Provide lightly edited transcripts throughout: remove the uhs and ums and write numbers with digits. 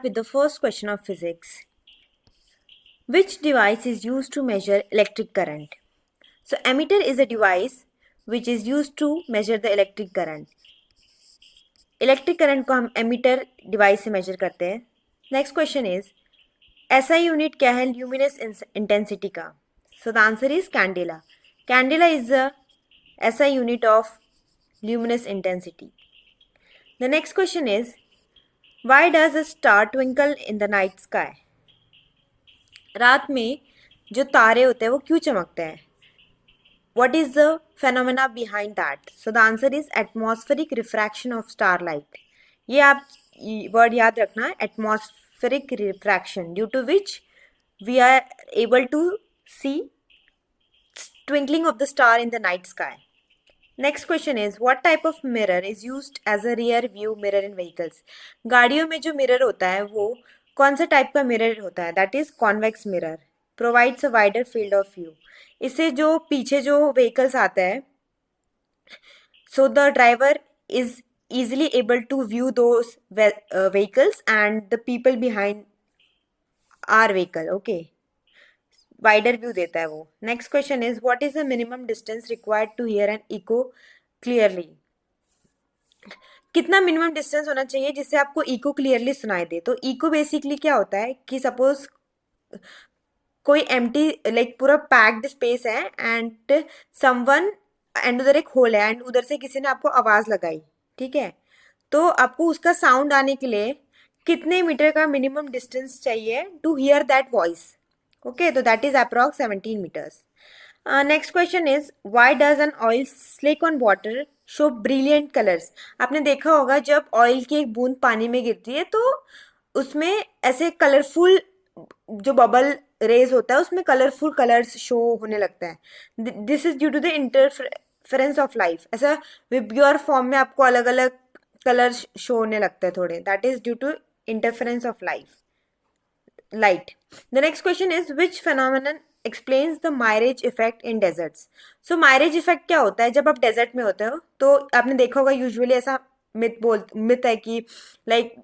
With the first question of physics. Which device is used to measure electric current? So ammeter is a device which is used to measure the electric current. Electric current को हम ammeter device से major करते हैं. Next question is SI unit क्या है luminous intensity का? So the answer is candela. Candela is the SI unit of luminous intensity. The next question is why does a star twinkle in the night sky? रात में जो तारे होते हैं वो क्यों चमकते हैं? What is the phenomena behind that? So the answer is atmospheric refraction of starlight. ये आप वर्ड याद रखना, atmospheric refraction, due to which we are able to see twinkling of the star in the night sky. Next question is what type of mirror is used as a rear view mirror in vehicles? गाड़ियों में जो mirror होता है वो कौन सा type का mirror होता है? That is convex mirror. Provides a wider field of view. इससे जो पीछे जो व्हीकल्स आता है so the driver is easily able to view those vehicles and the people behind our vehicle. Okay, wider view देता है वो. Next question is what is the minimum distance required to hear an echo clearly? कितना minimum distance होना चाहिए जिससे आपको eco clearly सुनाई दे? तो इको बेसिकली क्या होता है कि सपोज कोई एम्प्टी लाइक पूरा पैक्ड स्पेस है एंड समवन एंड उधर एक होल है एंड उधर से किसी ने आपको आवाज लगाई, ठीक है, तो आपको उसका साउंड आने के लिए कितने मीटर का मिनिमम डिस्टेंस चाहिए to hear that voice? Okay, तो that is approx 17 metres. Next question is why does an oil slick on water show brilliant colours? आपने देखा होगा जब ऑयल की एक बूंद पानी में गिरती है तो उसमें ऐसे कलरफुल जो बबल रेज होता है उसमें कलरफुल कलर्स शो होने लगता है. This is due to the interference of life. ऐसा विब्ग्योर फॉर्म में आपको अलग अलग कलर्स शो होने लगते हैं थोड़े. That is due to interference of light. The next question is which phenomenon explains the mirage effect in deserts? So mirage effect क्या होता है? जब आप डेजर्ट में होते हो तो आपने देखा होगा यूजुअली ऐसा मिथ है कि लाइक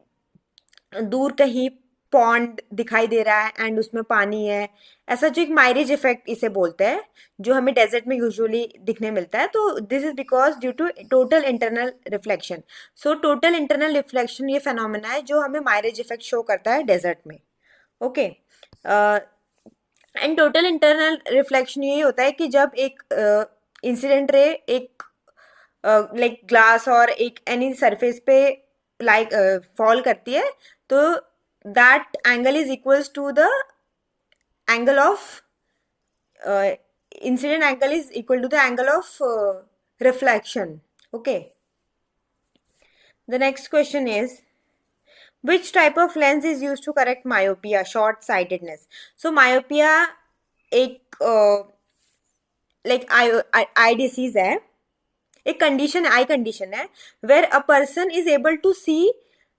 दूर कहीं पॉन्ड दिखाई दे रहा है एंड उसमें पानी है. ऐसा जो एक मायरेज इफेक्ट इसे बोलते हैं जो हमें डेजर्ट में यूजुअली दिखने मिलता है. तो this is because due to total internal reflection. So total internal reflection ये फेनोमेना है जो हमें मायरेज इफेक्ट शो करता है डेजर्ट में. Okay, and total internal reflection यही होता है कि जब एक इंसिडेंट रे एक लाइक ग्लास और एक एनी सरफेस पे लाइक फॉल करती है तो that angle is equals to the angle of incident angle is equal to the angle of reflection. Okay, the next question is which type of lens is used to correct myopia, short sightedness? So myopia एक like eye disease है, एक condition eye condition है where a person is able to see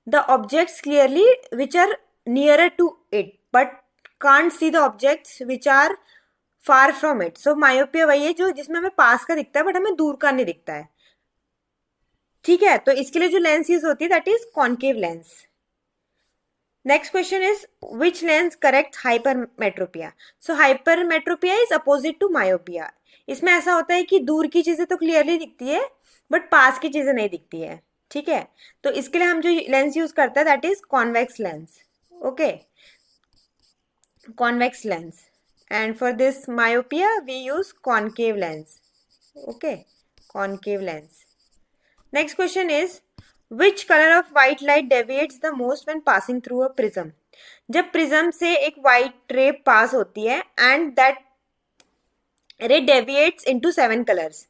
the objects clearly which are nearer to it but can't see the objects which are far from it. So myopia वही है जो जिसमें हमें पास का दिखता है बट हमें दूर का नहीं दिखता है, ठीक है. तो इसके लिए जो लेंस यूज होती है that is concave lens. Next question is which lens correct hypermetropia? So hypermetropia is opposite to myopia. इसमें ऐसा होता है कि दूर की चीजें तो क्लियरली दिखती है बट पास की चीजें नहीं दिखती है, ठीक है. तो इसके लिए हम जो लेंस यूज करते हैं that is convex lens. Okay, convex lens. And for this myopia we use concave lens. Okay, concave lens. Next question is which colour of white light deviates the most when passing through a prism? जब prism से एक white ray pass होती है and that ray deviates into 7 colours.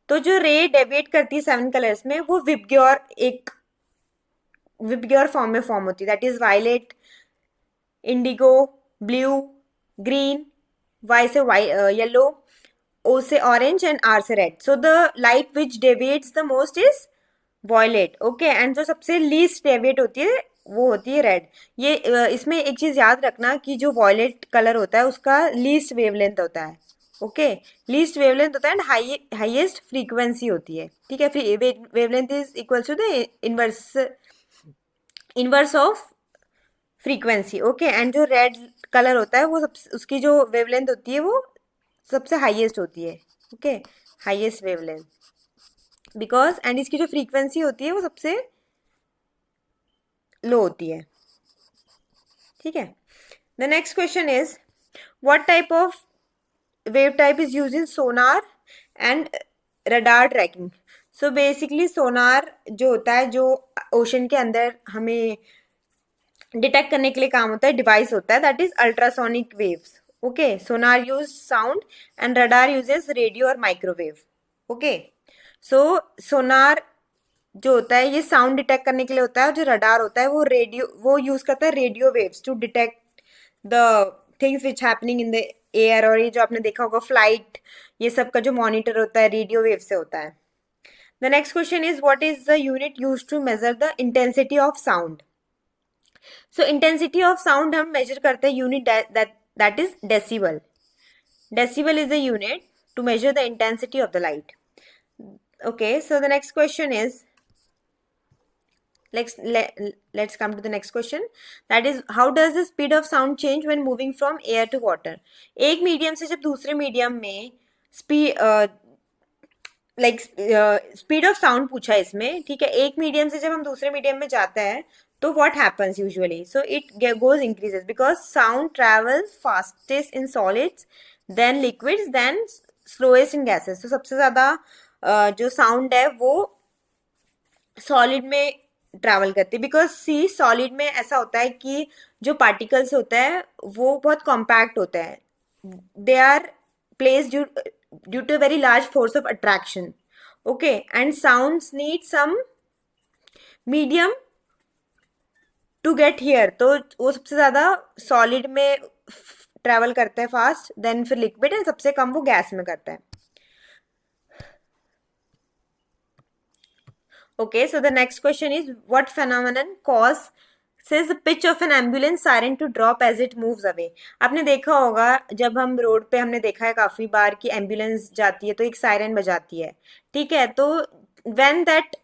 तो जो रे deviate करती है 7 कलर्स में वो विबग्योर एक विबग्योर फॉर्म में फॉर्म होती है. That is violet, indigo, blue, green, Y से येलो, ओ से ऑरेंज एंड आर से red. So the light which deviates the most is violet. Okay, and जो सबसे लीस्ट डेविएट होती है वो होती है रेड. ये इसमें एक चीज याद रखना कि जो वॉयलेट कलर होता है उसका लीस्ट वेवलेंथ होता है. ओके, लीस्ट वेवलेंथ होता है एंड हाईएस्ट फ्रीक्वेंसी होती है, ठीक है. Wavelength is equal to the inverse of frequency, okay. And जो रेड कलर होता है वो उसकी जो वेवलेंथ होती है वो सबसे हाईएस्ट होती है, okay, highest wavelength, because and इसकी जो फ्रीक्वेंसी होती है वो सबसे लो होती है, ठीक है। The next question is what type of wave type is used in sonar and radar tracking. So basically sonar जो होता है, जो ओशन के अंदर हमें डिटेक्ट करने के लिए काम होता है, डिवाइस होता है, that is ultrasonic waves, okay. Sonar use sound and radar uses radio और माइक्रोवेव, ओके। सो सोनार जो होता है ये साउंड डिटेक्ट करने के लिए होता है, और जो रडार होता है वो रेडियो, वो यूज करता है radio waves to detect the things which happening in the air. और ये जो आपने देखा होगा फ्लाइट, ये सब का जो मॉनिटर होता है रेडियो वेव से होता है। The next question is what is the unit use to measure the intensity of sound. So intensity of sound हम मेजर करते हैं unit that is decibel. Decibel is the unit to measure the intensity of the light. Okay, so the next question is, let's come to the next question, that is how does the speed of sound change when moving from air to water. एक medium से जब दूसरे medium में speed of sound पूछा है इसमें, ठीक है। एक मीडियम से जब हम दूसरे मीडियम में जाता है तो what happens usually, so it goes increases because sound travels fastest in solids then liquids then slowest in gases. तो सबसे ज्यादा जो साउंड है वो सॉलिड में ट्रैवल करती है, बिकॉज सी सॉलिड में ऐसा होता है कि जो पार्टिकल्स होता है वो बहुत कॉम्पैक्ट होता है, they are place due to a very large force of attraction, okay, and sounds need some medium to get here। तो वो सबसे ज्यादा सॉलिड में ट्रैवल करता है फास्ट, देन फिर लिक्विड, एंड सबसे कम वो गैस में करता है। Okay, so the next question is what phenomenon causes the pitch of an ambulance siren to drop as it moves away। आपने देखा होगा जब हम रोड पे, हमने देखा है काफी बार कि एम्बुलेंस जाती है तो एक सायरन बजाती है, ठीक है। तो when that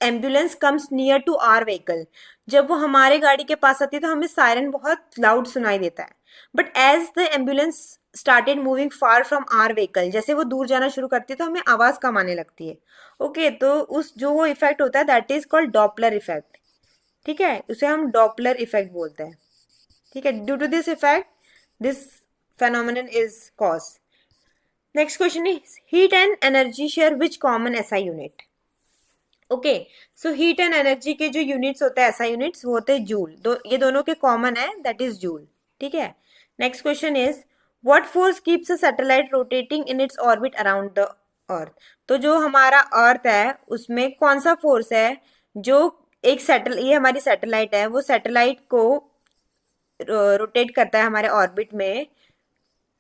ambulance comes near to our vehicle, जब वो हमारे गाड़ी के पास आती है तो हमें सायरन बहुत लाउड सुनाई देता है। But as the ambulance started moving far from our vehicle, जैसे वो दूर जाना शुरू करती है तो हमें आवाज कम आने लगती है, ओके। तो उस जो वो इफेक्ट होता है that is called Doppler effect, ठीक है, उसे हम डॉपलर इफेक्ट बोलते हैं, ठीक है। Due to this effect this phenomenon is caused. Next question is heat and energy share which common SI unit। Okay, so heat and energy के जो यूनिट्स होते हैं ऐसा यूनिट्स, वो होते हैं जूल। ये दोनों के कॉमन है, दैट इज जूल, ठीक है। Next question is what force keeps a satellite rotating in its orbit around the earth. तो जो हमारा अर्थ है उसमें कौन सा फोर्स है जो एक ये हमारी सैटेलाइट है, वो सैटेलाइट को रोटेट करता है हमारे ऑर्बिट में।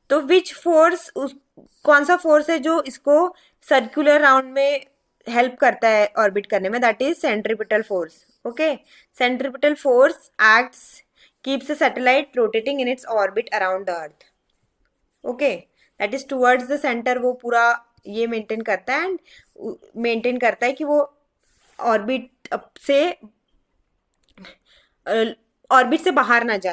तो विच फोर्स, कौन सा फोर्स है जो इसको सर्कुलर राउंड में हेल्प करता है ऑर्बिट करने में, that is centripetal force, okay. Centripetal force acts keeps the satellite rotating in its orbit around the earth, okay, that is towards the centre. वो पूरा ये मेंटेन करता है, एंड मेंटेन करता है कि वो ऑर्बिट से ऑर्बिट से बाहर ना जाए।